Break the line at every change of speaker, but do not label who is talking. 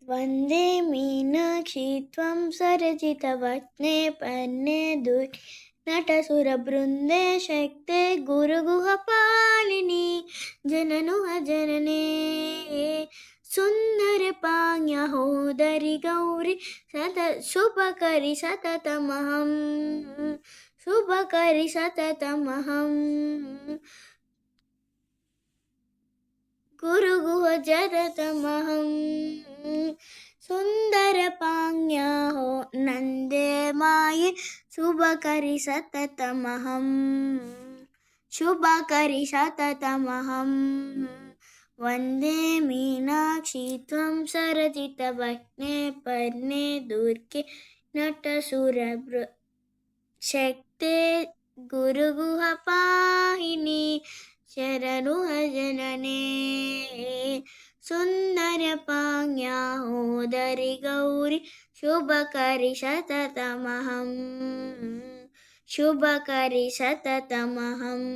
वन्दे मीनाक्षी त्वं सरजितवक्ने पन्ने नटसुरबृन्दे शक्ते गुरुगुहपालिनी जननुहजनने सुन्दरपाण्यहोदरि गौरि शुभकरि सततमहं शुभकरि सततमहं गुरुगुहजरतमहं सुन्दरपाण्यहो नन्दे माये शुभकरि सततमहं शुभकरि सततमहं वन्दे मीनाक्षी त्वं सरजितवक्ने पर्णे दुर्गे शक्ते गुरुगुहपाहिनी शरणुहजनने सुन्दरपाण्यहोदरि गौरि शुभकरि सततमहं शुभकरि सततमहम्